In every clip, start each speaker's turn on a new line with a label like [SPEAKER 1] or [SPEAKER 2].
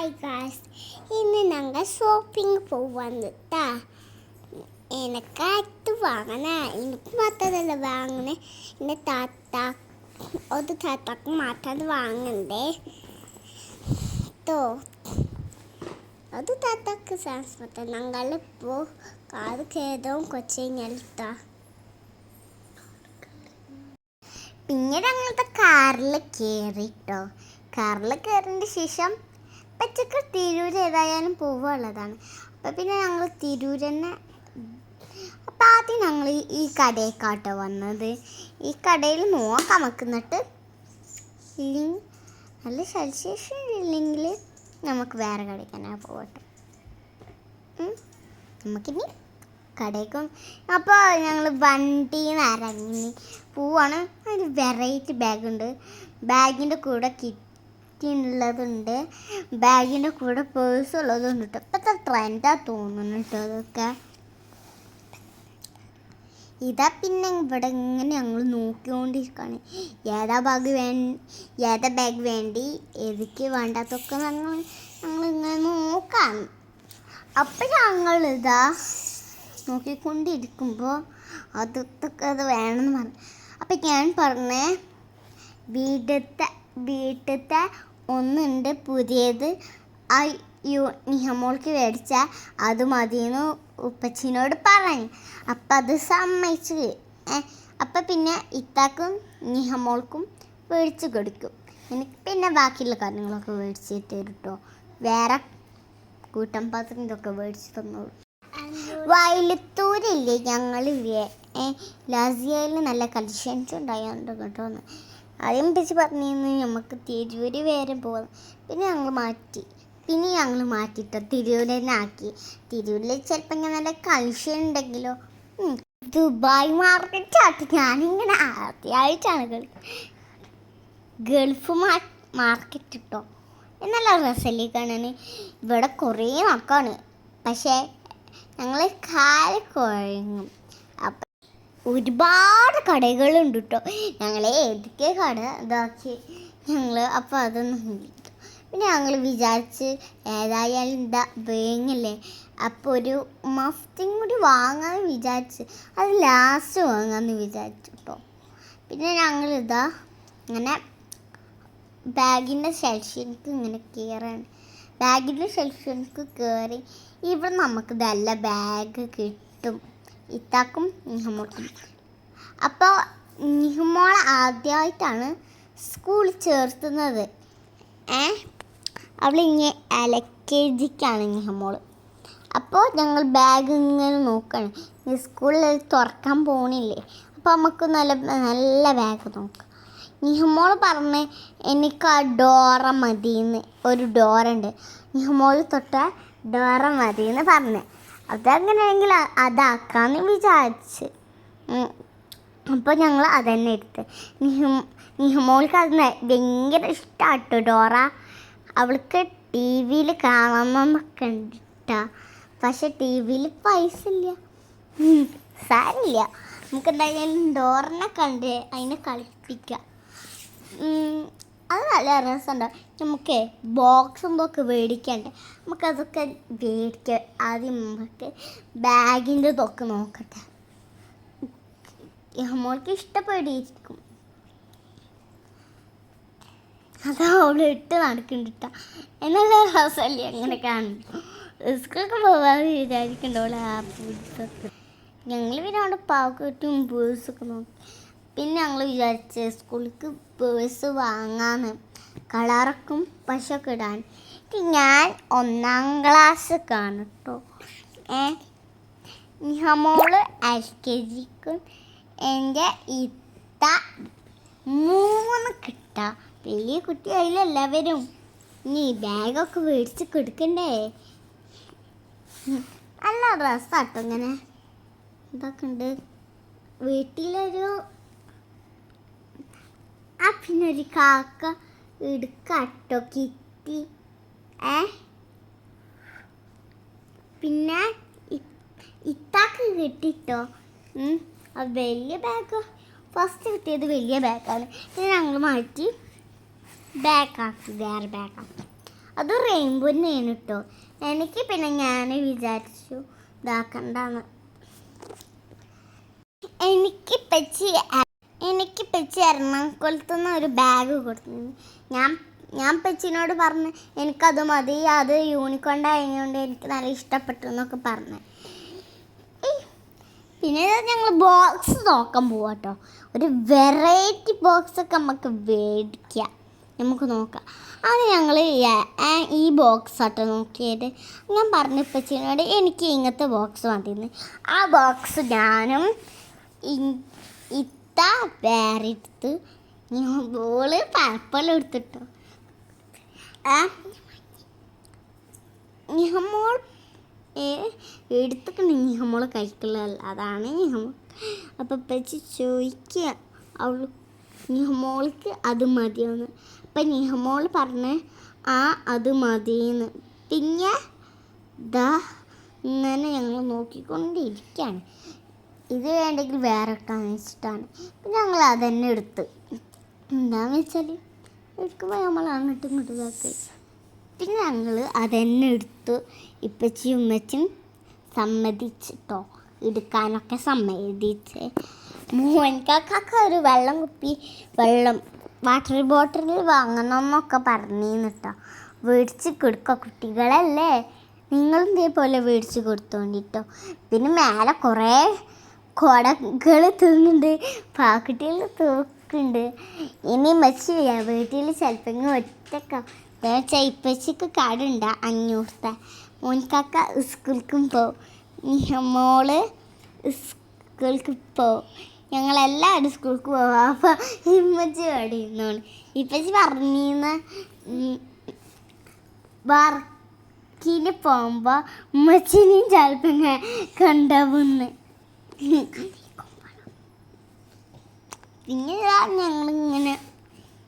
[SPEAKER 1] Hi guys, ഇന്ന് ഞങ്ങൾ shopping പോവാന്നിട്ടാ. എനക്കത് വാങ്ങണേ, എനിക്ക് മാത്രമല്ല വാങ്ങണേ. എൻ്റെ താത്താക്ക് മാത്രം വാങ്ങണ്ടേ അത് താത്താക്ക് ട്രാൻസ്പോർട്ട്. ഞങ്ങളിപ്പോൾ കാറ് കയറും കുറച്ച് കഴിഞ്ഞാൽ. പിന്നെ ഞങ്ങളുടെ കാറിൽ കയറിട്ടോ. കാറിൽ കയറിയതിന് ശേഷം പച്ചക്കറി തിരൂർ ഏതായാലും പോവുള്ളതാണ്. അപ്പം പിന്നെ ഞങ്ങൾ തിരൂർ തന്നെ. അപ്പം ആദ്യം ഞങ്ങൾ ഈ കടയേക്കാട്ടോ വന്നത്. ഈ കടയിൽ നോക്കാം വെക്കുന്നിട്ട് ഇല്ലെങ്കിൽ നല്ല സൽശേഷം ഇല്ലെങ്കിൽ നമുക്ക് വേറെ കടയ്ക്ക് തന്നെ പോകട്ടെ. നമുക്കിനി കടയ്ക്കും. അപ്പോൾ ഞങ്ങൾ വണ്ടിയിൽ നിന്ന് ഇറങ്ങി പോവാണ്. അതിന് വെറൈറ്റി ബാഗുണ്ട്. ബാഗിൻ്റെ കൂടെ കിറ്റുള്ളതുണ്ട്, ബാഗിൻ്റെ കൂടെ പേഴ്സ് ഉള്ളതുണ്ട് കേട്ടോ. ഇപ്പോഴത്തെ ട്രെൻഡാണ് തോന്നുന്നു കേട്ടോ അതൊക്കെ. ഇതാ പിന്നെ ഇവിടെ ഇങ്ങനെ ഞങ്ങൾ നോക്കിക്കൊണ്ടിരിക്കുകയാണ് ഏതാ ബാഗ് വേണ്ടി ഏതൊക്കെ വേണ്ടാത്തൊക്കെ ഞങ്ങളിങ്ങനെ നോക്കാം. അപ്പം ഞങ്ങളിതാ നോക്കിക്കൊണ്ടിരിക്കുമ്പോൾ അതൊക്കെ അത് വേണമെന്ന് പറഞ്ഞു. അപ്പം ഞാൻ പറഞ്ഞേ വീട്ടിലത്തെ ഒന്നുണ്ട് പുതിയത്, ആ നിഹമോൾക്ക് മേടിച്ചാൽ അത് മതിയെന്ന് ഉപ്പച്ചിനോട് പറഞ്ഞു. അപ്പം അത് സമ്മതിച്ച്. അപ്പം പിന്നെ ഇത്താക്കും നിഹമോൾക്കും മേടിച്ച് കൊടുക്കും. എനിക്ക് പിന്നെ ബാക്കിയുള്ള കാര്യങ്ങളൊക്കെ മേടിച്ചിട്ട് തരും കേട്ടോ. വേറെ കൂട്ടം പാത്രം ഇതൊക്കെ മേടിച്ച് തന്നോളൂ. വയലത്തൂരില്ലേ ഞങ്ങൾ ലാസിയയിൽ നല്ല കളക്ഷൻസ് ഉണ്ടായുണ്ട് കേട്ടോ. ആദ്യം പിടിച്ച് പറഞ്ഞിരുന്നു നമുക്ക് തിരൂര് വരെ പോകാം. പിന്നെ ഞങ്ങൾ മാറ്റിട്ടോ തിരൂർ തന്നെ ആക്കി. തിരൂരിൽ ചിലപ്പോൾ ഇങ്ങനെ നല്ല കളക്ഷൻ ഉണ്ടെങ്കിലോ. ദുബായ് മാർക്കറ്റ് ആട്ടി ഞാനിങ്ങനെ ആദ്യമായിട്ടാണ് ഗൾഫ് മാർക്കറ്റ് ഇട്ടോ. നല്ല രസമല്ലേ കാണാൻ. ഇവിടെ കുറേ നടക്കാണ്, പക്ഷേ ഞങ്ങൾ കാല് കുഴങ്ങും. അപ്പം ഒരുപാട് കടകളുണ്ട് കേട്ടോ. ഞങ്ങൾ ഏതൊക്കെ കട ഇതാക്കി അപ്പോൾ അതൊന്നും കിട്ടും. പിന്നെ ഞങ്ങൾ വിചാരിച്ച് ഏതായാലും എന്താ വേങ്ങല്ലേ, അപ്പോൾ ഒരു മഫ്തിയും കൂടി വാങ്ങാമെന്ന് വിചാരിച്ച് അത് ലാസ്റ്റ് വാങ്ങാമെന്ന് വിചാരിച്ചു കേട്ടോ. പിന്നെ ഞങ്ങളിതാ ഇങ്ങനെ ബാഗിൻ്റെ സെക്ഷനിക്ക് ഇങ്ങനെ കയറാണ്. ബാഗിൻ്റെ സെക്ഷനിക്ക് കയറി ഇവിടെ നമുക്ക് നല്ല ബാഗ് കിട്ടും ഇത്താക്കും നിഹമോൾക്കും. അപ്പോൾ നിഹമോൾ ആദ്യമായിട്ടാണ് സ്കൂളിൽ ചേർത്തുന്നത്. അവളിങ്ങനെ LKG നിഹമോൾ. അപ്പോൾ ഞങ്ങൾ ബാഗ് ഇങ്ങനെ നോക്കുകയാണ്. ഈ സ്കൂളിൽ തുറക്കാൻ പോകണില്ലേ, അപ്പോൾ നമുക്ക് നല്ല ബാഗ് നോക്കാം. നിഹമോൾ പറഞ്ഞ് എനിക്ക് ആ ഡോറ മതിയെന്ന്. ഒരു ഡോറുണ്ട്, നിഹമോൾ തൊട്ട ഡോറ മതിയെന്ന് പറഞ്ഞ്. അതങ്ങനെയാണെങ്കിൽ അതാക്കാമെന്ന് വിചാരിച്ച്. അപ്പോൾ ഞങ്ങൾ അതന്നെ എടുത്ത്. നിഹമോൾക്ക് അത് ഭയങ്കര ഇഷ്ടമാട്ടോ ഡോറ. അവൾക്ക് TV കാണണമെന്നൊക്കെ ഉണ്ടിട്ടാ. പക്ഷെ TV പൈസ ഇല്ല. സാരില്ല, നമുക്ക് എന്തായാലും ഡോറിനെ കണ്ട് അതിനെ കളിപ്പിക്കാം. അത് നല്ല രസമുണ്ടാവും. നമുക്ക് ബോക്സുമ്പൊക്കെ മേടിക്കണ്ടേ, നമുക്കതൊക്കെ മേടിക്കാം. ആദ്യം നമുക്ക് ബാഗിൻ്റെ ഇതൊക്കെ നോക്കട്ടെ. നമ്മൾക്ക് ഇഷ്ടപ്പെടിയിരിക്കും. അതാ അവൾ ഇട്ട് നടക്കുന്നുണ്ടിട്ടാ. എന്നുള്ള രസമല്ലേ അങ്ങനെ കാണുമ്പോൾ. സ്കൂളൊക്കെ പോകാൻ വിചാരിക്കണ്ടോളെ ആ പുസ്തകത്തിൽ. ഞങ്ങൾ പിന്നെ അവിടെ പാക്കറ്റും പേഴ്സൊക്കെ നോക്കി. പിന്നെ ഞങ്ങൾ വിചാരിച്ച് സ്കൂളിലേക്ക് പേഴ്സ് വാങ്ങാന്ന്, കളറൊക്കും പശൊക്കെ ഇടാൻ. ഞാൻ 1ാം ക്ലാസ് കേട്ടോ. നിഹമോള് LKGക്കും എൻ്റെ ഇത്ത 3 കിട്ടാ. വലിയ കുട്ടിയായില്ല എല്ലാവരും. ഇനി ബാഗൊക്കെ മേടിച്ച് കൊടുക്കണ്ടേ. നല്ല രസമാട്ടോ ഇങ്ങനെ ഇതൊക്കെ ഉണ്ട്. വീട്ടിലൊരു പിന്നെ ഒരു കാക്ക എടുക്കാട്ടോ കിട്ടി. പിന്നെ ഇത്താക്ക് കിട്ടിട്ടോ വലിയ ബാഗ്. ഫസ്റ്റ് കിട്ടിയത് വലിയ ബാഗാണ്. പിന്നെ ഞങ്ങൾ മാറ്റി ബാഗാക്കി, വേറെ ബാഗാക്കി. അത് റെയിൻബോ തന്നെയാണ് കേട്ടോ. എനിക്ക് പിന്നെ ഞാൻ വിചാരിച്ചു ഇതാക്കണ്ടെന്ന്. എനിക്ക് പച്ചി എറണാകുളത്തുനിന്ന് ഒരു ബാഗ് കൊടുത്തു. ഞാൻ പച്ചിനോട് പറഞ്ഞു എനിക്കത് മതി, അത് യൂണിക്കോൺ ആയതുകൊണ്ട് എനിക്ക് നല്ല ഇഷ്ടപ്പെട്ടു എന്നൊക്കെ പറഞ്ഞു. പിന്നെ ഞങ്ങൾ ബോക്സ് നോക്കാൻ പോവാം കേട്ടോ. ഒരു വെറൈറ്റി ബോക്സൊക്കെ നമുക്ക് മേടിക്കാം, നമുക്ക് നോക്കാം. അത് ഞങ്ങൾ ഈ ബോക്സ് ആട്ടോ നോക്കിയിട്ട് ഞാൻ പറഞ്ഞു പച്ചിനോട് എനിക്ക് ഇങ്ങനത്തെ ബോക്സ് മതിയെന്ന്. ആ ബോക്സ് ഞാനും ഇത്ത വേറെ എടുത്ത് ബോള് പരപ്പെല്ലാം എടുത്തിട്ടോ. നിഹമോൾ എടുത്തിട്ടുണ്ട് നിഹമോൾ കഴിക്കലല്ല, അതാണ് നിഹമോൾ. അപ്പം പച്ചി ചോദിക്കുക നിഹമോൾക്ക് അത് മതിയെന്ന്. അപ്പം നിഹമോൾ പറഞ്ഞ് അത് മതിയെന്ന്. പിന്നെ ഇങ്ങനെ ഞങ്ങൾ നോക്കിക്കൊണ്ടിരിക്കുകയാണ്. ഇത് വേണ്ടെങ്കിൽ വേറെ ഇട്ടാന്ന് വെച്ചിട്ടാണ്. പിന്നെ ഞങ്ങൾ അതന്നെ എടുത്ത്. എന്താണെന്ന് വെച്ചാൽ എടുക്കുമ്പോൾ നമ്മൾ അങ്ങോട്ടും ഇങ്ങോട്ടും ഇതാക്കി. പിന്നെ ഞങ്ങൾ അതന്നെ എടുത്ത് ഇപ്പച്ചിയും ഉമ്മച്ചും സമ്മതിച്ചിട്ടോ, എടുക്കാനൊക്കെ സമ്മതിച്ച്. മോനിക്കൊക്കെ ഒരു വെള്ളം വാട്ടർ ബോട്ടിൽ വാങ്ങണമെന്നൊക്കെ പറഞ്ഞിട്ടോ. മേടിച്ച് കൊടുക്കുക, കുട്ടികളല്ലേ, നിങ്ങളും ഇതേപോലെ മേടിച്ച് കൊടുത്തോണ്ടിട്ടോ. പിന്നെ മേലെ കുറേ കുടകൾ തൂങ്ങുന്നുണ്ട്, പാക്കുട്ടികൾ തൂക്കുന്നുണ്ട്. ഇനി മച്ചി വീട്ടിൽ ചിലപ്പോൾ ഒറ്റക്ക ഇപ്പച്ചിക്ക് കടുണ്ട 500. മോനിക്കാക്ക സ്കൂൾക്കും പോവും, നിഹമോള് സ്കൂൾക്ക് പോവും, ഞങ്ങളെല്ലാവരും സ്കൂൾക്ക് പോവാം. അപ്പോൾ ഇമ്മച്ചി അവിടെ ഇരുന്നോളൂ. ഇപ്പച്ചി പറഞ്ഞിന്ന് വർക്കിന് പോകുമ്പോൾ ഉമ്മച്ചിനെയും ചിലപ്പോൾ കണ്ടാവുന്ന്. പിന്നെ ഞങ്ങളിങ്ങനെ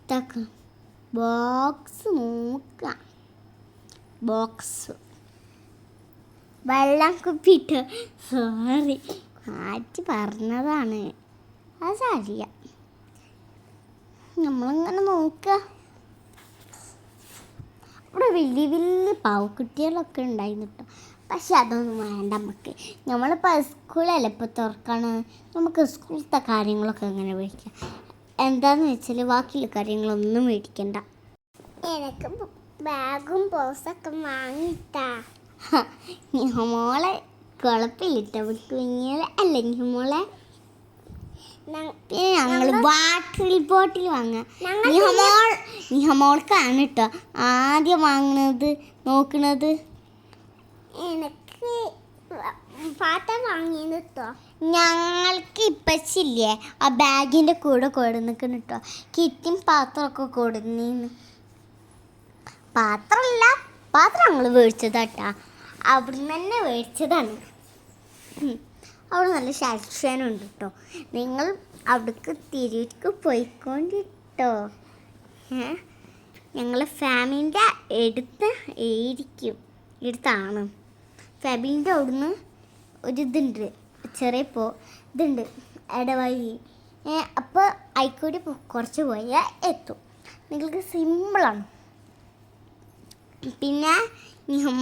[SPEAKER 1] ഇതാക്കാം, ബോക്സ് നോക്കാം. ബോക്സ് വെള്ളം കുപ്പിയിട്ട് സോറി മാറ്റി പറഞ്ഞതാണ്, അത് സാരില്ല. നമ്മളിങ്ങനെ നോക്കുക. ഇവിടെ വലിയ വലിയ പാവക്കുട്ടികളൊക്കെ ഉണ്ടായിരുന്നു കേട്ടോ. പക്ഷെ അതൊന്നും വേണ്ട നമുക്ക്. നമ്മളിപ്പോൾ സ്കൂളല്ലേ ഇപ്പോൾ തുറക്കണം, നമുക്ക് സ്കൂളത്തെ കാര്യങ്ങളൊക്കെ എങ്ങനെ മേടിക്കാം. എന്താണെന്ന് വെച്ചാൽ ബാക്കിയുള്ള കാര്യങ്ങളൊന്നും മേടിക്കണ്ട. എനിക്ക് ബാഗും ബോക്സൊക്കെ വാങ്ങിട്ടാ. നിഹമോളെ കുഴപ്പമില്ല കുഞ്ഞികളെ അല്ല നിഹമോളെ. പിന്നെ ഞങ്ങൾ വാട്ടർ ബോട്ടിൽ വാങ്ങാം. നിഹമോൾക്കാണ് കേട്ടോ ആദ്യം വാങ്ങുന്നത് നോക്കുന്നത്. എനിക്ക് പാട്ട വാങ്ങിയത് കേട്ടോ. ഞങ്ങൾക്ക് ഇപ്പച്ചില്ലേ ആ ബാഗിൻ്റെ കൂടെ കൊടുന്നിക്കണം കേട്ടോ. കിറ്റും പാത്രമൊക്കെ കൊടുന്നീന്ന്. പാത്രം ഞങ്ങൾ മേടിച്ചതാട്ടാ, അവിടുന്ന് തന്നെ മേടിച്ചതാണ്. അവിടെ നല്ല സാറ്റിസ്ഫാക്ഷൻ ഉണ്ട് കേട്ടോ. നിങ്ങൾ അവിടേക്ക് തിരിക്ക് പോയിക്കൊണ്ടിട്ടോ. ഞങ്ങൾ ഫാമിലിൻ്റെ എടുത്താണ്. ഫാമിലിൻ്റെ അവിടുന്ന് ഒരിതുണ്ട്, ചെറിയ ഇതുണ്ട് ഇടവഴി. അപ്പോൾ അതിൽക്കൂടി കുറച്ച് പോയാൽ എത്തും. നിങ്ങൾക്ക് സിമ്പിളാണ്. പിന്നെ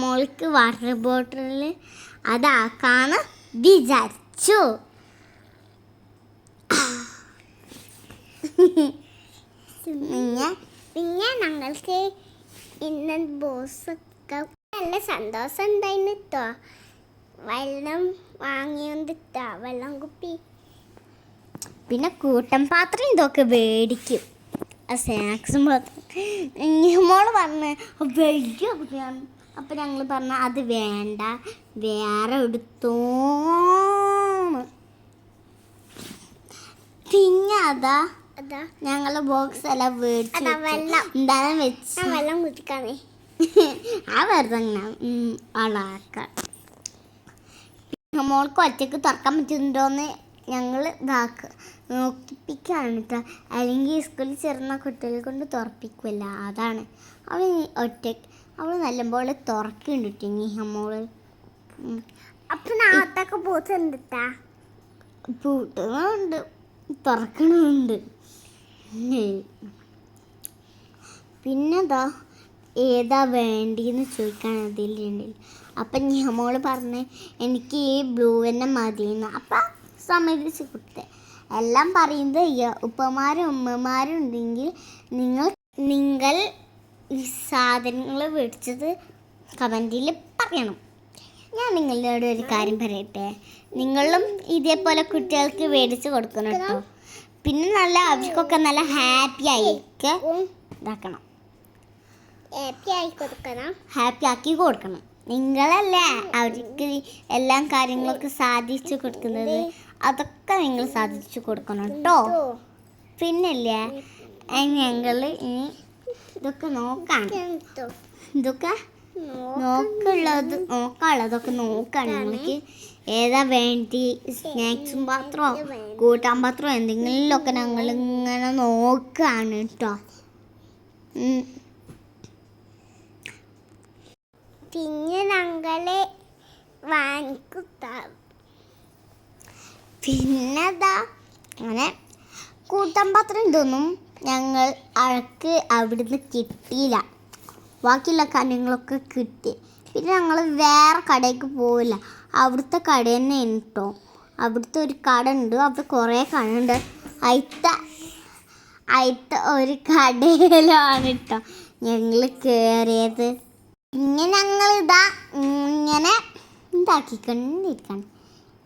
[SPEAKER 1] മോൾക്ക് വാട്ടർ ബോട്ടിൽ അതാക്കാന്ന് വിചാരിച്ചു. പിന്നെ ഞങ്ങൾക്ക് ഇന്ന ബോസൊക്കെ നല്ല സന്തോഷം ഉണ്ടായിരുന്നു കേട്ടോ. വെള്ളം വാങ്ങിയോണ്ടിട്ടോ, വെള്ളം കുപ്പി. പിന്നെ കൂട്ടം പാത്രം ഇതൊക്കെ മേടിക്കും, ആ സ്നാക്സും പാത്രം. മോള് പറഞ്ഞ് വലിയ കുട്ടിയാണ്. അപ്പം ഞങ്ങൾ പറഞ്ഞ അത് വേണ്ട, വേറെ എടുത്തോന്ന്. പിന്നെ അതാ ഞങ്ങളെ ബോക്സ് എല്ലാം മേടിച്ചു എന്തായാലും വെച്ച് വെള്ളം കുടിക്കാനേ ആ വെറുതെ ആളാക്കാൻ. മോൾക്ക് ഒറ്റയ്ക്ക് തുറക്കാൻ പറ്റുന്നുണ്ടോയെന്ന് ഞങ്ങൾ നോക്കിപ്പിക്കുകയാണ് കേട്ടോ. അല്ലെങ്കിൽ സ്കൂളിൽ ചേർന്ന കുട്ടികളെ കൊണ്ട് തുറപ്പിക്കുമല്ല, അതാണ്. അവൾ നല്ലപോലെ തുറക്കുന്നുണ്ട് കേട്ടോ നിഹമോള്. അപ്പം നാളത്തൊക്കെ പൂത്തുണ്ട്, പൂട്ടുന്നുണ്ട്, തുറക്കണമുണ്ട്. പിന്നെന്താ ഏതാ വേണ്ടിയെന്ന് ചോദിക്കാൻ അതിലുണ്ട്. അപ്പം ഞമ്മോള് പറഞ്ഞ് എനിക്ക് ഈ ബ്ലൂ തന്നെ മതിയെന്ന്. അപ്പം സമ്മതിച്ച് കൊടുത്തേ. എല്ലാം പറയുന്നത് ഉപ്പമാരും ഉമ്മമാരും ഉണ്ടെങ്കിൽ നിങ്ങൾ ഈ സാധനങ്ങൾ മേടിച്ചത് കമൻറ്റിൽ പറയണം. ഞാൻ നിങ്ങളോട് ഒരു കാര്യം പറയട്ടെ, നിങ്ങളും ഇതേപോലെ കുട്ടികൾക്ക് മേടിച്ച് കൊടുക്കണം കേട്ടോ. പിന്നെ നല്ല അവർക്കൊക്കെ നല്ല ഹാപ്പി ആയിക്കെ ഇതാക്കണം, ഹാപ്പി ആക്കി കൊടുക്കണം. നിങ്ങളല്ലേ അവർക്ക് എല്ലാ കാര്യങ്ങളൊക്കെ സാധിച്ചു കൊടുക്കുന്നത്, അതൊക്കെ നിങ്ങൾ സാധിച്ചു കൊടുക്കണം കേട്ടോ. പിന്നല്ലേ ഞങ്ങൾ ഇനി ഇതൊക്കെ നോക്കാം, ഇതൊക്കെ നോക്കാനുള്ളതൊക്കെ നോക്കാണ്. നിങ്ങൾക്ക് ഏതാ വേണ്ടി സ്നാക്സും പാത്രമോ കൂട്ടാൻ പാത്രമോ എന്തെങ്കിലുമൊക്കെ ഞങ്ങളിങ്ങനെ നോക്കുകയാണ് കേട്ടോ. പിന്നെ ഞങ്ങളെ പിന്നെതാ അങ്ങനെ കൂട്ടാൻ പാത്രം ഇതൊന്നും ഞങ്ങൾ അഴക്ക് അവിടുന്ന് കിട്ടിയില്ല. ബാക്കിയുള്ള കാര്യങ്ങളൊക്കെ കിട്ടി. പിന്നെ ഞങ്ങൾ വേറെ കടയ്ക്ക് പോവില്ല, അവിടുത്തെ കട തന്നെ കേട്ടോ. അവിടുത്തെ ഒരു കട ഉണ്ട്, അവിടെ കുറേ കടയുണ്ട്. അയിത്ത ഒരു കടയിലാണ് കേട്ടോ ഞങ്ങൾ കയറിയത്. പിന്നെ ഞങ്ങൾ ഇങ്ങനെ ഉണ്ടാക്കിക്കൊണ്ടിരിക്കണം.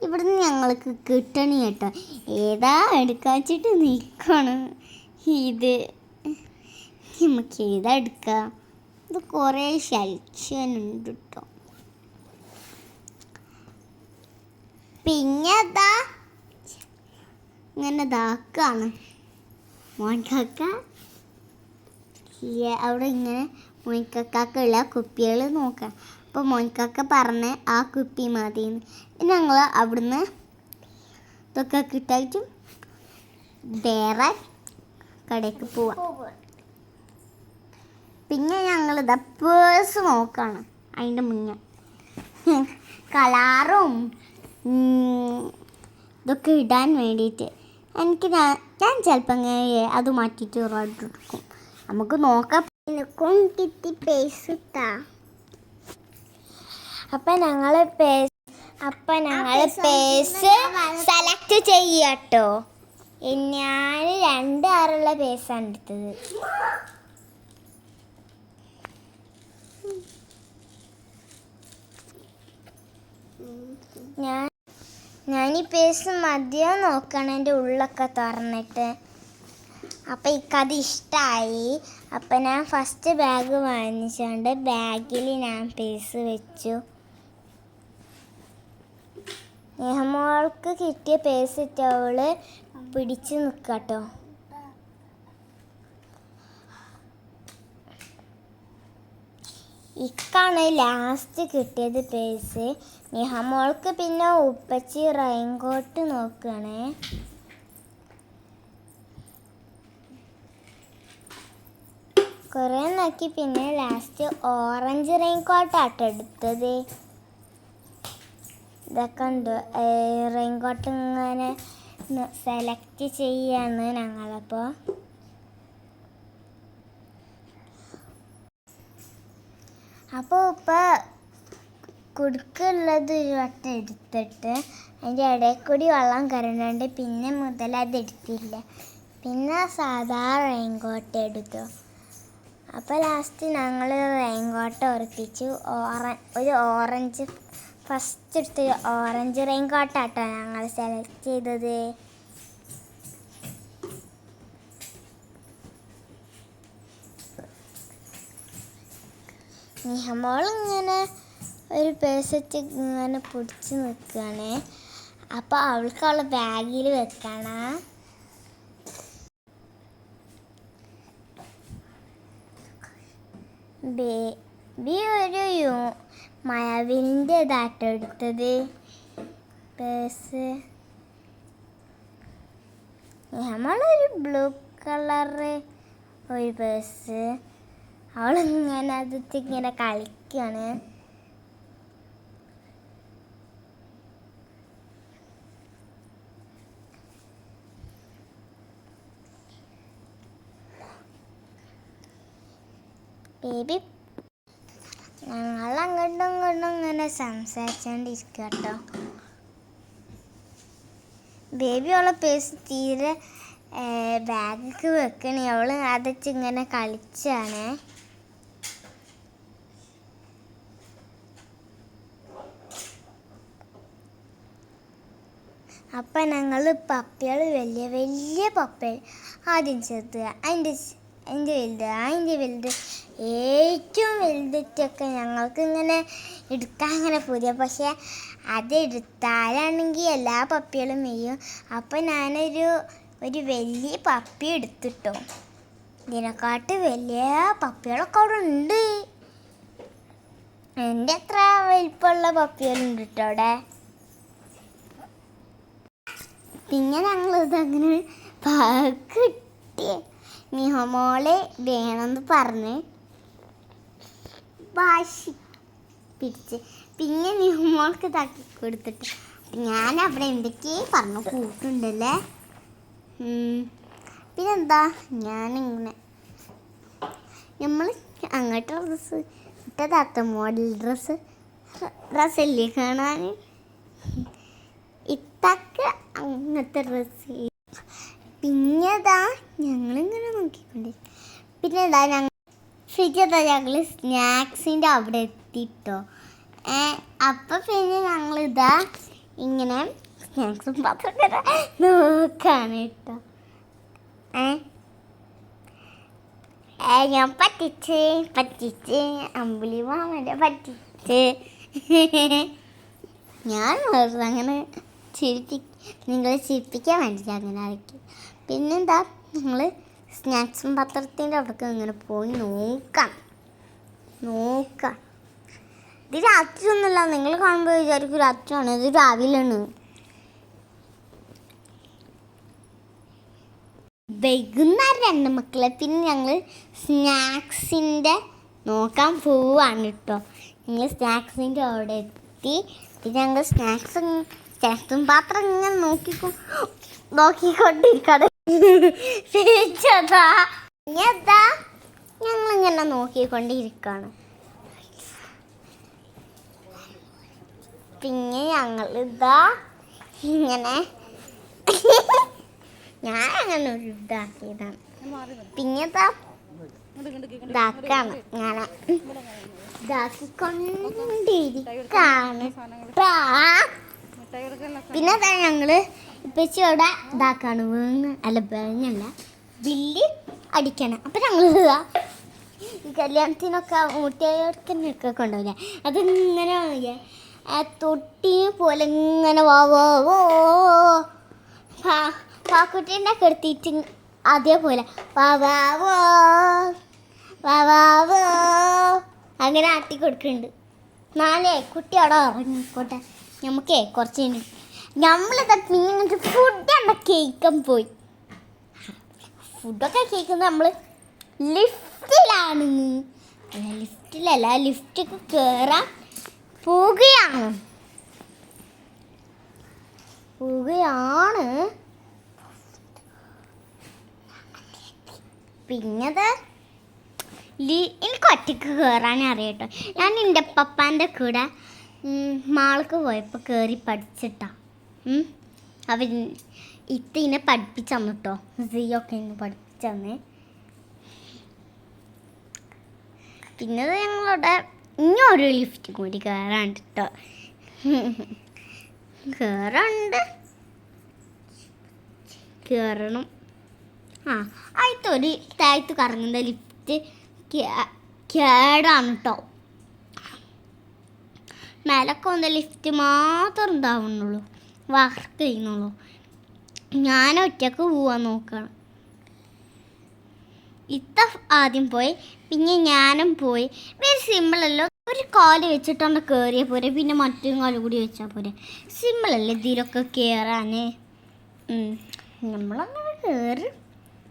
[SPEAKER 1] ഇവിടുന്ന് ഞങ്ങൾക്ക് കിട്ടണി കേട്ടോ. ഏതാ എടുക്കാൻ വെച്ചിട്ട് നിൽക്കണം. ഇത് നമുക്ക് ഏതാ എടുക്കാം? ഇത് കുറേ സെലക്ഷനുണ്ട് കേട്ടോ. പിന്നെ ഇങ്ങനെ ഇതാക്കാണ് മോൻകാക്ക. അവിടെ ഇങ്ങനെ മോൻകാക്കുള്ള കുപ്പികൾ നോക്കാം. അപ്പോൾ മോൻകാക്ക പറഞ്ഞ് ആ കുപ്പി മതിയെന്ന്. ഞങ്ങൾ അവിടുന്ന് ഇതൊക്കെ കിട്ടായിട്ടും വേറെ കടയ്ക്ക് പോവാം. പിന്നെ ഞങ്ങളിതാ പേഴ്സ് നോക്കാണ്. അതിൻ്റെ മുന്നേ കളറും ഇതൊക്കെ ഇടാൻ വേണ്ടിയിട്ട് ഞാൻ ചിലപ്പോൾ അത് മാറ്റിയിട്ട് റെഡ് എടുക്കും. നമുക്ക് നോക്കാം. എനിക്കും കിട്ടി പേഴ്സ്. അപ്പം ഞങ്ങൾ പേഴ്സ് സെലക്ട് ചെയ്യാട്ടോ. ഞാൻ 2 ആറുള്ള പേഴ്സാണ് എടുത്തത്. ഞാൻ ഈ പേഴ്സ് മതിയോ നോക്കണം, എൻ്റെ ഉള്ളൊക്കെ തുറന്നിട്ട്. അപ്പം എനിക്കത് ഇഷ്ടമായി. അപ്പം ഞാൻ ഫസ്റ്റ് ബാഗ് വാങ്ങിച്ചുകൊണ്ട് ബാഗിൽ ഞാൻ പേഴ്സ് വെച്ചു. മോൾക്ക് കിട്ടിയ പേഴ്സ് ഇട്ടവള് പിടിച്ച് നിൽക്കാട്ടോ. ഇക്കാണ് ലാസ്റ്റ് കിട്ടിയത് പേഴ്സ്. നിഹമോൾക്ക് പിന്നെ ഉപ്പച്ചി റെയിൻകോട്ട് നോക്കുകയാണേ. കുറേ നോക്കി പിന്നെ ലാസ്റ്റ് ഓറഞ്ച് റെയിൻകോട്ടാട്ടോ എടുത്തത്. ഇതൊക്കെ ഉണ്ട് റെയിൻകോട്ട് ഇങ്ങനെ സെലക്ട് ചെയ്യാണ് ഞങ്ങളപ്പോൾ. അപ്പോൾ ഇപ്പോൾ കുടുക്കുള്ളത് ഒരു വട്ടം എടുത്തിട്ട് അതിൻ്റെ ഇടയിൽ കൂടി വെള്ളം കയറുന്നുണ്ട്. പിന്നെ മുതൽ അതെടുത്തില്ല. പിന്നെ സാധാ റെയിൻകോട്ട് എടുത്തു. അപ്പോൾ ലാസ്റ്റ് ഞങ്ങൾ റെയിൻകോട്ട് ഉറപ്പിച്ചു. ഒരു ഓറഞ്ച് ഫസ്റ്റ് എടുത്തൊരു ഓറഞ്ച് റെയിൻകോട്ടാട്ടോ ഞങ്ങൾ സെലക്ട് ചെയ്തത്. നിഹമോൾ ഇങ്ങനെ ഒരു പേഴ്സെറ്റ് ഇങ്ങനെ പിടിച്ച് നിൽക്കുകയാണ്. അപ്പോൾ അവൾക്ക് അവളെ ബാഗിൽ വെക്കണം. ബേബി ഒരു മഴവിലിൻ്റെ ഇതാട്ടോ എടുത്തത് പേഴ്സ്. നമ്മളൊരു ബ്ലൂ കളറ് ഒരു പേഴ്സ്. അവളിങ്ങനെ അതിങ്ങനെ കളിക്കുകയാണ്. ബേബി ഞങ്ങൾ അങ്ങോട്ടും ഇങ്ങോട്ടും ഇങ്ങനെ സംസാരിച്ചോണ്ടിരിക്കുക കേട്ടോ. ബേബി അവളെ പേഴ്സ് തീരെ ബാഗൊക്കെ വെക്കണേ, അവള് അതച്ച് ഇങ്ങനെ കളിച്ചാണ്. അപ്പം ഞങ്ങൾ പപ്പികൾ വലിയ വലിയ പപ്പ ആദ്യം ചെറുത്, അതിൻ്റെ വലുത് ഏറ്റവും വലുതൊക്കെ ഞങ്ങൾക്ക് ഇങ്ങനെ എടുക്കാൻ ഇങ്ങനെ പുതിയ. പക്ഷേ അതെടുത്താലാണെങ്കിൽ എല്ലാ പപ്പികളും മെയ്യും. അപ്പം ഞാനൊരു വലിയ പപ്പി എടുത്തിട്ടോ. ഇതിനെക്കാട്ട് വലിയ പപ്പികളൊക്കെ അവിടെ ഉണ്ട്. എൻ്റെ അത്ര വലിപ്പമുള്ള പപ്പികളുണ്ട് കേട്ടോ അവിടെ. പിന്നെ ഞങ്ങളിതങ്ങനെ കിട്ടിയ മിഹമോളെ വേണമെന്ന് പറഞ്ഞ് വാശി പിടിച്ച് പിന്നെ മിഹമോൾക്ക് ഇതാക്കി കൊടുത്തിട്ട് ഞാൻ അവിടെ എന്തൊക്കെയോ പറഞ്ഞു കൂട്ടുണ്ടല്ലേ. പിന്നെന്താ ഞാനിങ്ങനെ നമ്മൾ അങ്ങോട്ട് ഡ്രസ്സ് ഇട്ടതാത്ത മോഡൽ ഡ്രസ്സല്ലേ കാണാൻ. ഇതൊക്കെ അങ്ങനത്തെ ഡ്രസ്സ്. പിന്നെതാ ഞങ്ങളിങ്ങനെ നോക്കിക്കൊണ്ടിരിക്കും. പിന്നെതാ ഫ്രിഡ്ജതാ ഞങ്ങൾ സ്നാക്സിൻ്റെ അവിടെ എത്തിട്ടോ. അപ്പം പിന്നെ ഞങ്ങളിതാ ഇങ്ങനെ സ്നാക്സും പാത്രമൊക്കെ നോക്കാണ് കേട്ടോ. ഞാൻ പറ്റിച്ച് അമ്പിളി മാമനെ പറ്റിച്ച് ഞാൻ അങ്ങനെ നിങ്ങളെ ചിരിപ്പിക്കാൻ വേണ്ടിയിട്ട് അങ്ങനെ ആക്കി. പിന്നെന്താ ഞങ്ങൾ സ്നാക്സും പത്രത്തിൻ്റെ അവിടേക്ക് ഇങ്ങനെ പോയി നോക്കാം. ഇത് രാത്രി ഒന്നുമല്ല, നിങ്ങൾ കാണുമ്പോൾ വിചാരിക്കും രാത്രിയാണ്, ഇത് രാവിലെയാണ്. വൈകുന്നേരം മക്കളെ. പിന്നെ ഞങ്ങൾ സ്നാക്സിൻ്റെ നോക്കാൻ പോവാണ് കേട്ടോ. ഞങ്ങൾ സ്നാക്സിൻ്റെ അവിടെ എത്തി. പിന്നെ ഞങ്ങൾ സ്നാക്സും പാത്രം ഇങ്ങനെ നോക്കിക്കൊണ്ടിരിക്കാതെ ഞങ്ങളിങ്ങനെ നോക്കിക്കൊണ്ടിരിക്കുകയാണ്. പിന്നെ ഞങ്ങളിതാ ഇങ്ങനെ ഞാൻ അങ്ങനെ ഒരു ഇതാക്കിയതാണ്. പിന്നെ ഇതാക്കാണ് ഞാൻ ഇതാക്കിക്കൊണ്ടിരിക്കാണ്. പിന്നെ ഞങ്ങള് ഇപ്പച്ചിയോടെ ഇതാക്കാണ് വേങ്ങല്ല ബില്ല് അടിക്കണം. അപ്പം ഞങ്ങൾ ഈ കല്യാണത്തിനൊക്കെ മുട്ടയൊക്കെ കൊണ്ടുപോകില്ലേ, അതിങ്ങനെ തൊട്ടി പോലെ ഇങ്ങനെ വാവോ പാക്കുട്ടീൻ്റെ ഒക്കെ എടുത്തിട്ട് അതേപോലെ വാവോ അങ്ങനെ ആട്ടി കൊടുക്കുന്നുണ്ട്. കുട്ടി അവിടെ ഇറങ്ങിക്കോട്ടെ, നമുക്കേ കുറച്ച് നമ്മളിതാ പിന്നെ ഫുഡൊക്കെ കേൾക്കാൻ പോയി. ഫുഡൊക്കെ കേൾക്കുന്നത് നമ്മൾ ലിഫ്റ്റിലാണ്. ലിഫ്റ്റൊക്കെ കയറാൻ പോവുകയാണ്. പിന്നത് എനിക്ക് ഒറ്റയ്ക്ക് കയറാൻ അറിയാട്ടോ. ഞാൻ എൻ്റെ പപ്പാൻ്റെ കൂടെ മാൾക്ക് പോയപ്പോൾ കയറി പഠിച്ചിട്ടാ. അവർ ഇതിനെ പഠിപ്പിച്ചു തന്നിട്ടോ. സിയൊക്കെ ഇന്ന് പഠിപ്പിച്ചു തന്നെ. പിന്നെ ഞങ്ങളുടെ ഇനിയൊരു ലിഫ്റ്റ് കൂടി കയറാണ്ട് കേട്ടോ. കയറണം. അടുത്തൊരു താഴത്ത് കറങ്ങുന്ന ലിഫ്റ്റ് കേടാണ് കേട്ടോ. മേലൊക്കെ വന്ന ലിഫ്റ്റ് മാത്രം ഉണ്ടാവുന്നുള്ളൂ, വർക്ക് ചെയ്യുന്നുള്ളൂ. ഞാൻ ഒറ്റക്ക് പോവാൻ നോക്കണം. ആദ്യം പോയി, പിന്നെ ഞാനും പോയി. വെരി സിമ്പിളല്ലോ. ഒരു കാല് വെച്ചിട്ടാണ് കയറിയാൽ പോരെ, പിന്നെ മറ്റൊരു കാല് കൂടി വെച്ചാൽ പോരെ. സിമ്പിളല്ലേ ഇതിലൊക്കെ കയറാൻ. നമ്മളങ്ങനെ കയറി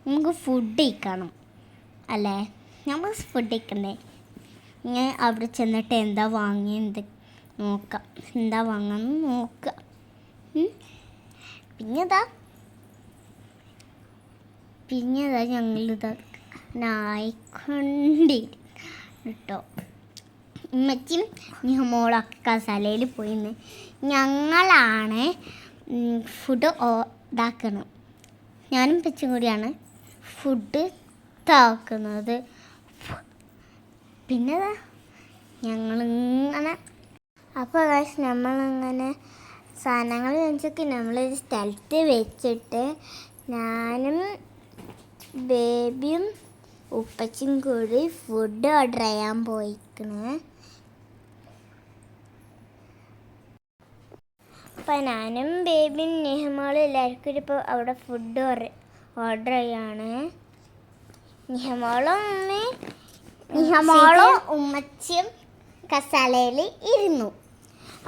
[SPEAKER 1] നമുക്ക് ഫുഡ് കഴിക്കണം അല്ലേ. നമ്മൾ ഫുഡ് കഴിക്കണ്ടേ. ഞാൻ അവിടെ ചെന്നിട്ട് എന്താ വാങ്ങിയത് നോക്കാം. എന്താ വാങ്ങാമെന്ന് നോക്കാം. പിന്നെതാ ഞങ്ങളിതാ ആയിക്കൊണ്ടിരിക്കും കേട്ടോ. ഉമ്മച്ചിയും നിഹമോളൊക്കെ കസാലയിൽ പോയിന്ന്. ഞങ്ങളാണ് ഫുഡ് ഇതാക്കണം. ഞാനും പച്ചും കൂടിയാണ് ഫുഡ് ഇതാക്കുന്നത്. പിന്നെ ഞങ്ങളിങ്ങനെ അപ്പോൾ നമ്മളിങ്ങനെ സാധനങ്ങൾ വെച്ചൊക്കെ നമ്മളൊരു സ്ഥലത്ത് വെച്ചിട്ട് ഞാനും ബേബിയും ഉപ്പച്ചും കൂടി ഫുഡ് ഓർഡർ ചെയ്യാൻ പോയിക്കണ്. അപ്പം ഞാനും ബേബിയും നിഹമോളും എല്ലാവർക്കും ഇപ്പോൾ അവിടെ ഫുഡ് ഓർഡർ ചെയ്യാണ്. നിഹമോളും ഉമ്മച്ചിയും കസാലയിൽ ഇരുന്നു.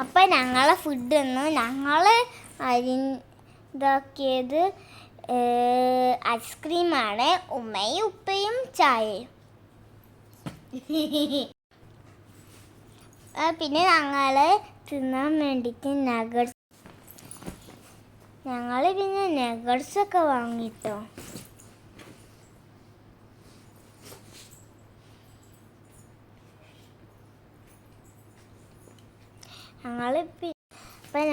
[SPEAKER 1] അപ്പം ഞങ്ങളെ ഫുഡ് ഒന്നും ഞങ്ങൾ ഇതാക്കിയത് ഐസ്ക്രീമാണ്. ഉമ്മയും ഉപ്പയും ചായയും. പിന്നെ ഞങ്ങൾ തിന്നാൻ വേണ്ടിയിട്ട് നഗറ്റ്സൊക്കെ വാങ്ങിട്ടോ.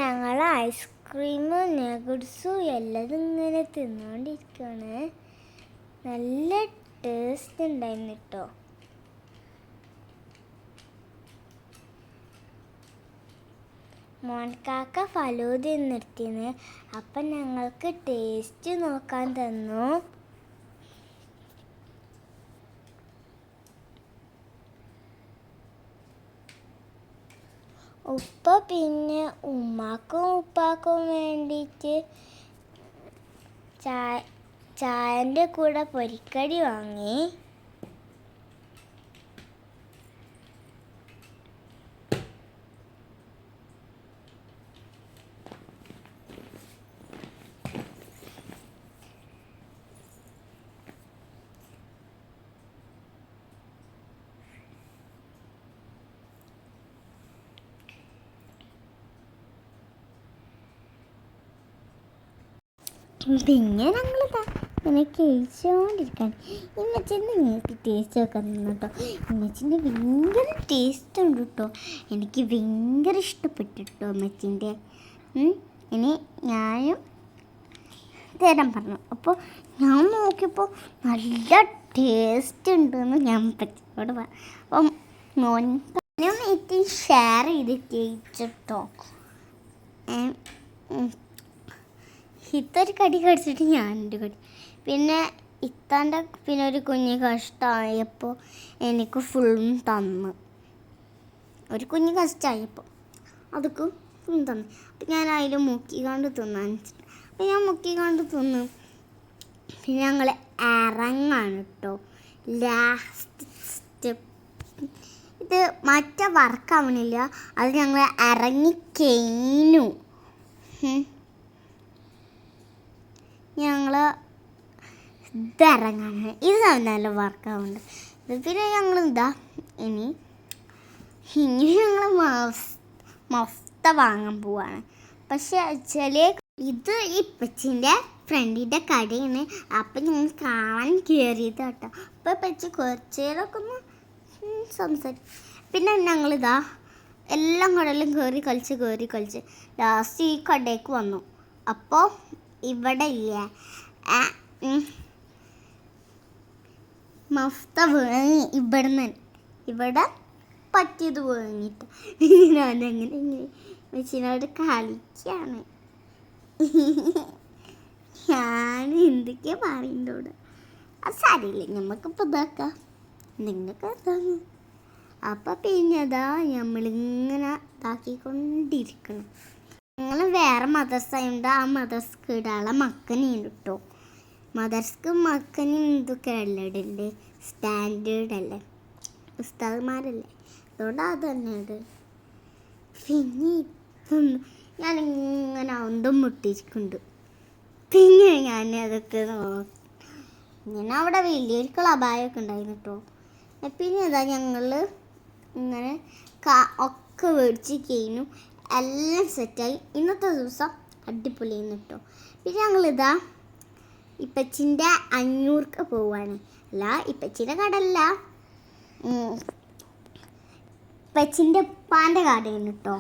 [SPEAKER 1] ഞങ്ങൾ ഐസ്ക്രീമും നഗറ്റ്സും എല്ലാതും ഇങ്ങനെ തിന്നുകൊണ്ടിരിക്കുകയാണ്. നല്ല ടേസ്റ്റ് ഉണ്ടായിരുന്നു കേട്ടോ. മോൻകാക്ക ഫലൂദ നിർത്തിയത്. അപ്പം ഞങ്ങൾക്ക് ടേസ്റ്റ് നോക്കാൻ തന്നു. ഉപ്പ പിന്നെ ഉമ്മാക്കും ഉപ്പാക്കും വേണ്ടിയിട്ട് ചായൻ്റെ കൂടെ പൊരിക്കടി വാങ്ങി. പിന്നെ ഞങ്ങളിതാ ഇങ്ങനെ കഴിച്ചുകൊണ്ടിരിക്കാൻ. ഇമ്മച്ചിൻ്റെ നിങ്ങൾക്ക് ടേസ്റ്റ് ഒക്കെ തന്നു കേട്ടോ. ഇമ്മച്ചിൻ്റെ ഭയങ്കര ടേസ്റ്റ് ഉണ്ട് കേട്ടോ. എനിക്ക് ഭയങ്കര ഇഷ്ടപ്പെട്ടു കേട്ടോ ഇമ്മച്ചിൻ്റെ. ഇനി ഞാനും തരാൻ പറഞ്ഞു. അപ്പോൾ ഞാൻ നോക്കിയപ്പോൾ നല്ല ടേസ്റ്റ് ഉണ്ടെന്ന് ഞാൻ പറ്റിയോട് പറഞ്ഞു. അപ്പം മോനും ഏറ്റവും ഷെയർ ചെയ്ത് കഴിച്ചിട്ടോ. ഇത്തൊരു കടി കടിച്ചിട്ട് ഞാനൊരു കടി. പിന്നെ ഇത്താൻ്റെ പിന്നെ ഒരു കുഞ്ഞ് കഷ്ടമായപ്പോൾ എനിക്ക് ഫുള്ളും തന്നു. ഒരു കുഞ്ഞ് കഷ്ടമായപ്പോൾ അതൊക്കെ ഫുള്ളും തന്നു. അപ്പം ഞാൻ അതിൽ മുക്കിക്കൊണ്ട് തിന്നാൻ വെച്ചിട്ട് അപ്പം ഞാൻ മുക്കിക്കൊണ്ട് തിന്നു. പിന്നെ ഞങ്ങൾ ഇറങ്ങാണ് കേട്ടോ. ലാസ്റ്റ് സ്റ്റെപ്പ് ഇത് മറ്റേ വർക്കാവണില്ല. അത് ഞങ്ങൾ ഇറങ്ങിക്കഴിഞ്ഞു. ഞങ്ങൾ ഇതിറങ്ങാണ്. ഇത് നല്ല വർക്കാവുന്നുണ്ട്. പിന്നെ ഞങ്ങൾ ഇനി ഞങ്ങൾ മഫ്ത വാങ്ങാൻ പോവാണ്. പക്ഷെ ഇത് ഇപ്പച്ചിൻ്റെ ഫ്രണ്ടിൻ്റെ കടയാണ്. അപ്പം ഞങ്ങൾ കാണാൻ കയറിയത് കേട്ടോ. അപ്പം പച്ചി കുറച്ച് നേരമൊക്കെ ഒന്ന് സംസാരിക്കും. പിന്നെ എല്ലാം കടയിലും കയറി കളിച്ച് ലാസ്റ്റ് ഈ കടയ്ക്ക് വന്നു. അപ്പോൾ ഇവിടെ ഇല്ലേ മഫ്ത വാങ്ങി. ഇവിടെ പറ്റിയത് വാങ്ങിയിട്ട് ഞാനങ്ങനെ മെച്ചിനോട് കളിക്കാണ്. ഞാൻ എന്തൊക്കെയാ പറയുന്നോട് അത് സാരിയില്ല. നമുക്കിപ്പോൾ ഇതാക്കാം എന്തെങ്കിലുമൊക്കെ ഇതാണ്. അപ്പം പിന്നെ നമ്മളിങ്ങനെ ഇതാക്കിക്കൊണ്ടിരിക്കണം. ഞങ്ങൾ വേറെ മദർസയുണ്ട്. ആ മദർസ്ക്ക് ഇടാനുള്ള മക്കനെയും കിട്ടോ. മദർസ്ക്ക് മക്കനും ഇതൊക്കെ ഇടണ്ടേ. സ്റ്റാൻഡേർഡ് അല്ലേ, ഉസ്താദ്മാരല്ലേ, അതുകൊണ്ട് അത് തന്നെ ഇട്. പിന്നെ ഞാനിങ്ങനെ ഒന്നും മുട്ടിയിരിക്കുന്നുണ്ട്. പിന്നെ ഞാൻ അതൊക്കെ ഇങ്ങനെ അവിടെ വലിയൊരു ക്ലബായൊക്കെ ഉണ്ടായിരുന്നു കേട്ടോ. പിന്നെ ഞങ്ങൾ ഇങ്ങനെ ഒക്കെ മേടിച്ച് കഴിഞ്ഞു. എല്ലാം സെറ്റായി. ഇന്നത്തെ ദിവസം അടിപൊളിയായിരുന്നു കേട്ടോ. പിന്നെ ഞങ്ങളിതാ ഇപ്പച്ചിൻ്റെ 500 പോവാണ്. അല്ല ഇപ്പച്ചിൻ്റെ കടല്ല, ഇപ്പച്ചിൻ്റെ ഉപ്പാൻ്റെ കടയാണ് കേട്ടോ.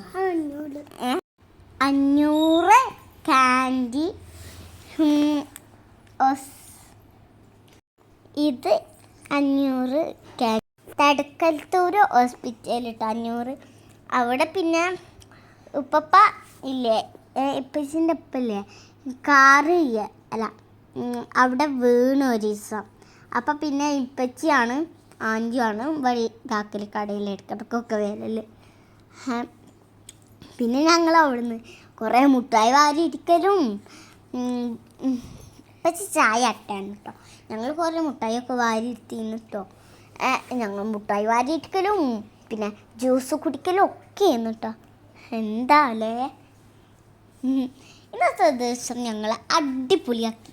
[SPEAKER 1] 500 കാൻഡി. ഇത് 500 കാൻഡി. തടക്കൽത്തൂർ ഹോസ്പിറ്റൽ കേട്ടോ 500. അവിടെ പിന്നെ ഉപ്പപ്പ ഇല്ലേ, ഇപ്പച്ചിൻ്റെ ഉപ്പല്ലേ, കാറ് അല്ല അവിടെ വീണു ഒരു ദിവസം. അപ്പം പിന്നെ ഇപ്പച്ചിയാണ് ആൻറ്റിയാണ് വഴി ഇതാക്കൽ, കടയിൽ ഇടക്കിടക്കൊക്കെ വരല്. പിന്നെ ഞങ്ങൾ അവിടുന്ന് കുറേ മുട്ടായി വാരിയിരിക്കലും, ഇപ്പച്ചി ചായ അട്ടാണ് കേട്ടോ. ഞങ്ങൾ കുറേ മുട്ടായിയൊക്കെ വാരിയിരുത്തിന്ന് കേട്ടോ. ഞങ്ങൾ മുട്ടായി വാരിയിരിക്കലും പിന്നെ ജ്യൂസ് കുടിക്കലും ഒക്കെ ആയിരുന്നു കേട്ടോ. എന്താ അല്ലേ, ഇന്നത്തെ ദിവസം ഞങ്ങൾ അടിപൊളിയാക്കി.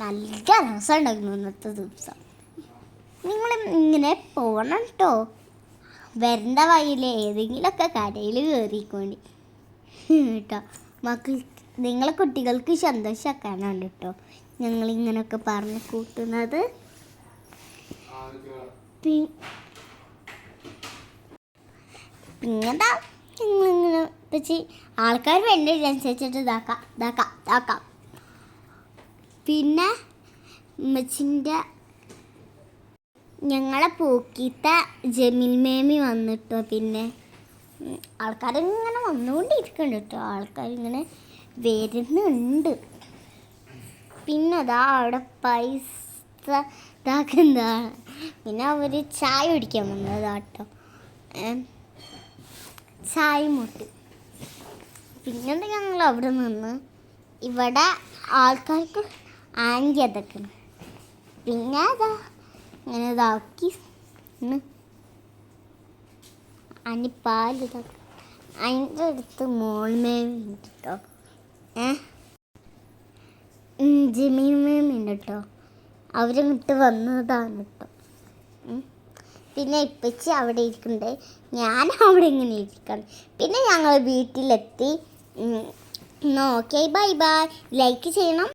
[SPEAKER 1] നല്ല രസമുണ്ടായിരുന്നു ഇന്നത്തെ ദിവസം. നിങ്ങൾ ഇങ്ങനെ പോകണം കേട്ടോ. വരേണ്ട വഴിയിലെ ഏതെങ്കിലുമൊക്കെ കടയിൽ കയറിക്കൊണ്ട് കേട്ടോ. നിങ്ങളെ കുട്ടികൾക്ക് സന്തോഷമാക്കാനാണ് കേട്ടോ ഞങ്ങളിങ്ങനെയൊക്കെ പറഞ്ഞ് കൂട്ടുന്നത്. പിന്നെന്താ ഞങ്ങളിങ്ങനെ വെച്ച് ആൾക്കാർ വേണ്ടതനുസരിച്ചിട്ട് ഇതാക്കാം. പിന്നെ ഉമ്മച്ചിൻ്റെ ഞങ്ങളെ പൂക്കിത്ത ജമീൽ മേമി വന്നിട്ടോ. പിന്നെ ആൾക്കാരിങ്ങനെ വന്നുകൊണ്ടിരിക്കുന്നുണ്ട് കേട്ടോ. ആൾക്കാരിങ്ങനെ വരുന്നുണ്ട്. പിന്നെ അതാ അവിടെ പൈസ ഇതാക്കുന്നതാണ്. പിന്നെ അവർ ചായ കുടിക്കാൻ വന്നതാട്ടോ, ചായ മുട്ട്. പിന്നെന്താ ഞങ്ങൾ അവിടെ നിന്ന് ഇവിടെ ആൾക്കാർക്ക് ആൻറ്റി അതൊക്കെ. പിന്നെ അതാ ഇങ്ങനെ ഇതാക്കി അനി പാലിതാക്കി. അതിൻ്റെ അടുത്ത് മോൾമേമുണ്ട് കേട്ടോ, ജമീൻ മേമുണ്ട് കേട്ടോ. അവരിങ്ങോട്ട് വന്നതാണ് കേട്ടോ. പിന്നെ ഇപ്പച്ചി അവിടെ ഇരിക്കണ്ടേ, ഞാൻ അവിടെ ഇങ്ങനെ ഇരിക്കണം. പിന്നെ ഞങ്ങൾ വീട്ടിലെത്തി. Okay, bye bye. ലൈക്ക് ചെയ്യണം.